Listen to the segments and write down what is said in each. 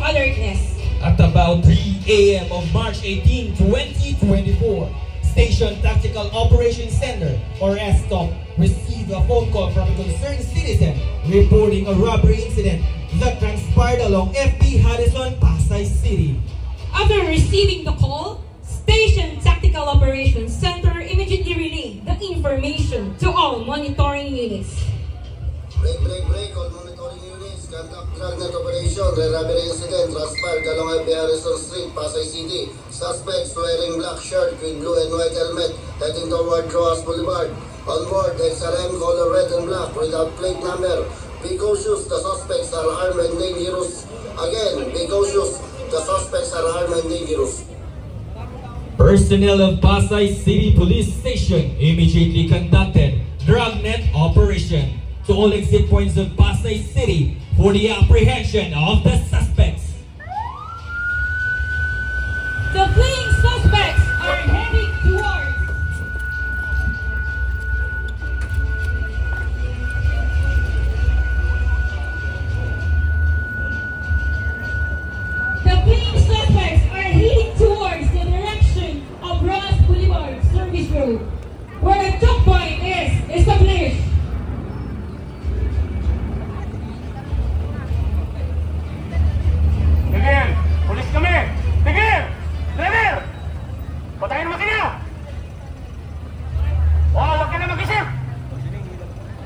alertness. At about 3 a.m. of March 18, 2024, Station Tactical Operations Center, or STOP, received a phone call from a concerned citizen reporting a robbery incident that transpired along FP Harrison, Pasay City. After receiving the call, Station Tactical Operations Center immediately relayed the information to all monitoring units. Break, all monitoring units, conduct dragnet operation, robbery incident, transpired along FP Harrison Street, Pasay City. Suspects wearing black shirt with blue and white helmet, heading toward Rojas Boulevard. On board, XRM color red and black without plate number. Be cautious, the suspects are armed and dangerous. Again, be cautious, the suspects are armed and dangerous. Personnel of Pasay City Police Station immediately conducted dragnet operation to all exit points of Pasay City for the apprehension of the suspects. The fleeing suspects are heading towards the direction of Rojas Boulevard Service Road, where a checkpoint is established. Tigil! Pulis kami! Tigil! Driver! Patayin mo makina! Huwag ka na mag-isip!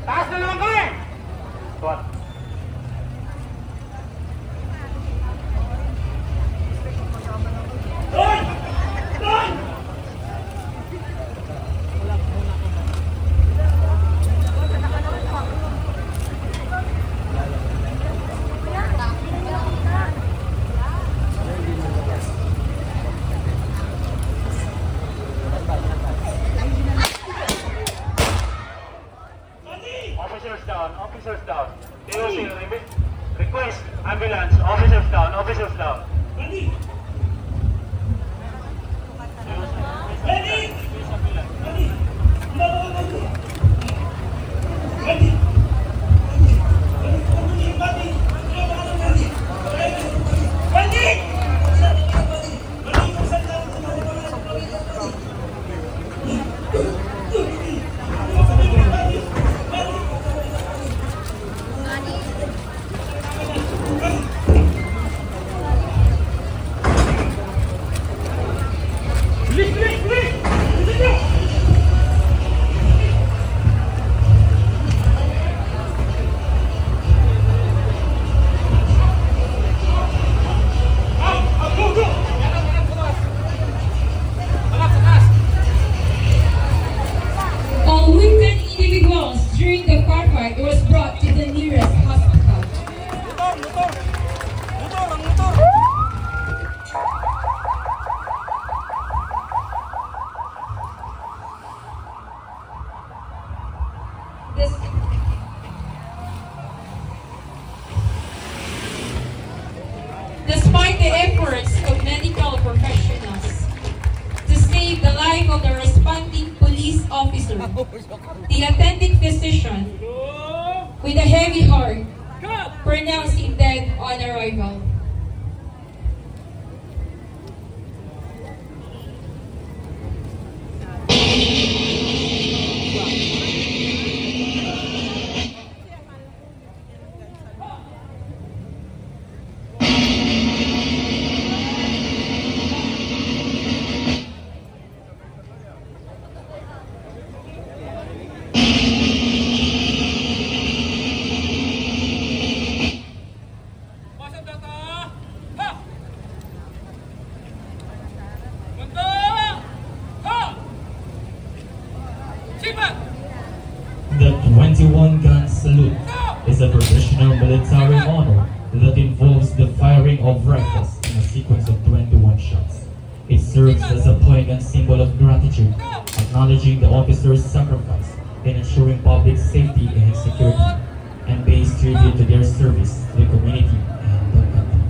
Taas na naman kami! Tuwat. Doon! Doon! Officers down. AOC, request ambulance. Officers down. Officers down. Ready? Ready? Ready? Ready? Despite the efforts of medical professionals to save the life of the responding police officer, the attending physician, with a heavy heart, pronounced him dead on arrival. The 21-gun salute is a traditional military honor that involves the firing of rifles in a sequence of 21 shots. It serves as a poignant symbol of gratitude, acknowledging the officers' sacrifice in ensuring public safety and security, and pays tribute to their service to the community and the country.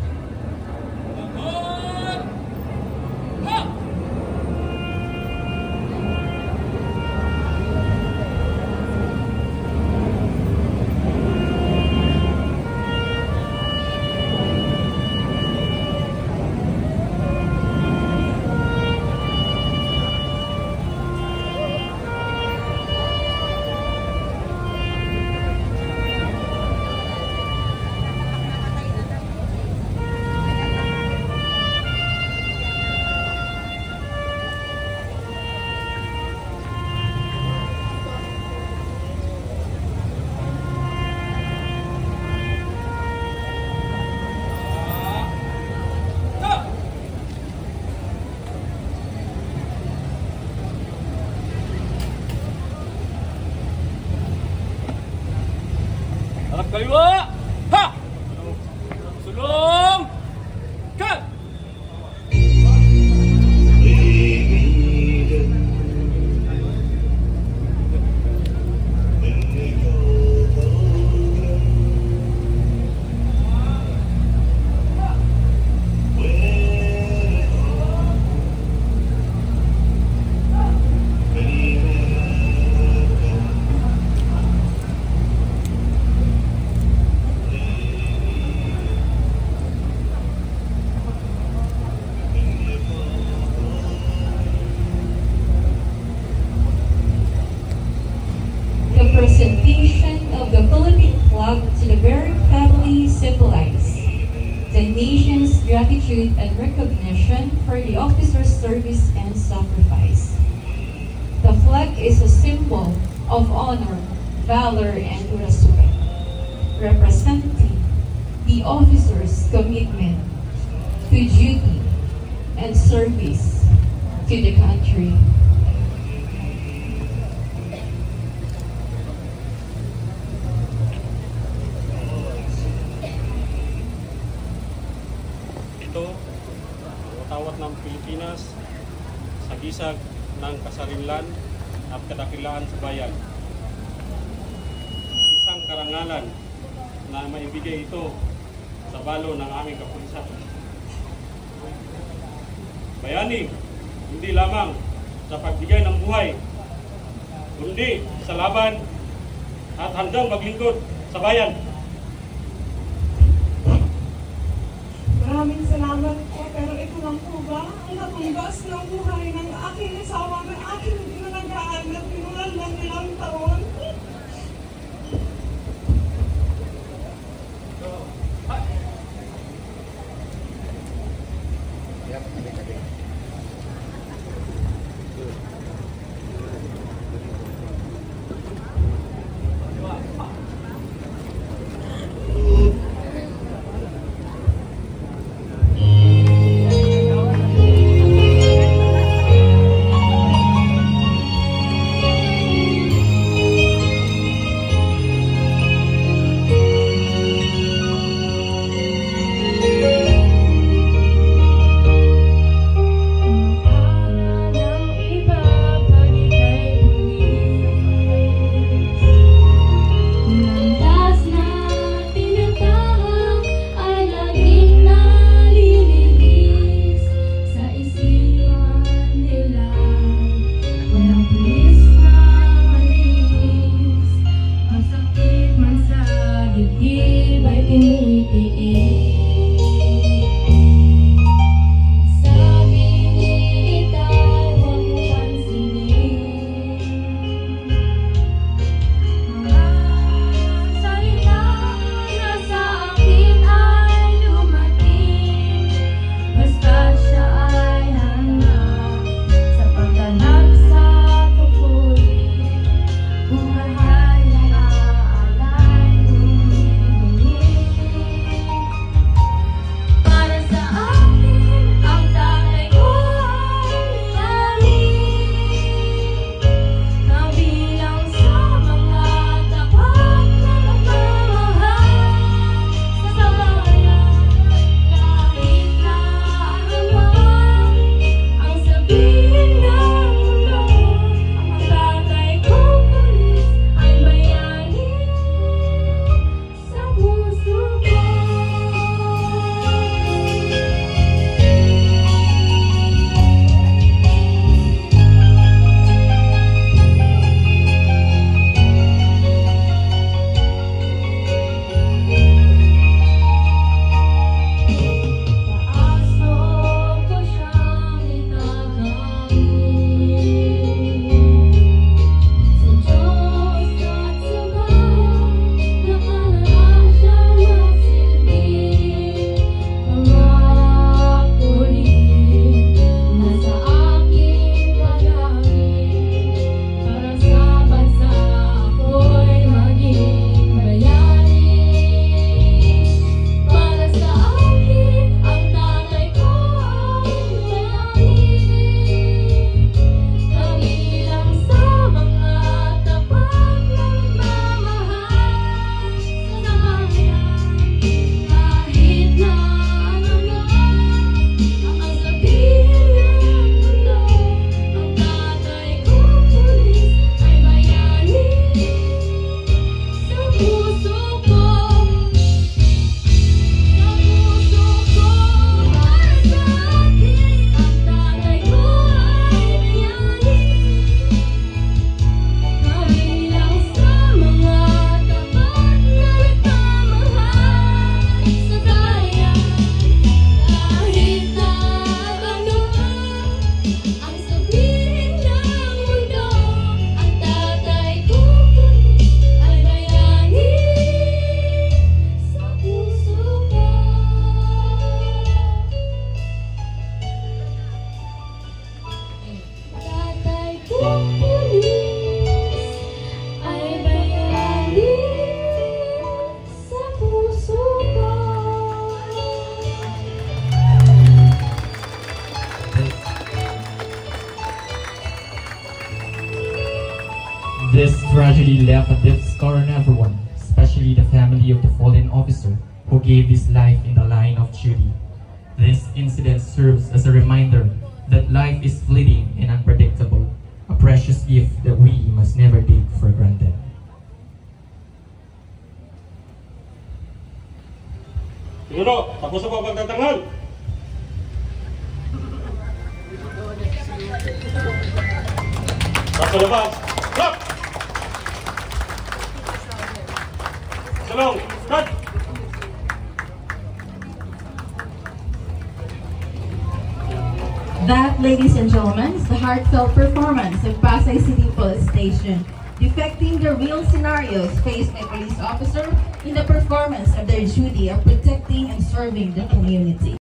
nation's gratitude and recognition for the officers' service and sacrifice. The flag is a symbol of honor, valor, and respect, representing the officers' commitment to duty and service to the country. Ito, ang utawat ng Pilipinas sa gisag ng kasarinlan at kadakilaan sa bayan. Isang karangalan na maibigay ito sa balo ng aming kapulisan. Bayani, hindi lamang sa pagbigay ng buhay, kundi sa laban at handang maglingkod sa bayan. Maraming salamat po, pero ito lang po ba ang katumbas ng buhay ng aking asawa ng aking ginanagaan na pinulan ng ilang taon? tragedy left a deep scar on everyone, especially the family of the fallen officer who gave his life in the line of duty. This incident serves as a reminder that life is fleeting and unpredictable, a precious gift that we must never take for granted. Pinuno, tapos na po ang pagtatanghal. Sa labas. Lock! Salong, cut! That, ladies and gentlemen, is the heartfelt performance of Pasay City Police Station, depicting the real scenarios faced by police officers in the performance of their duty of protecting and serving the community.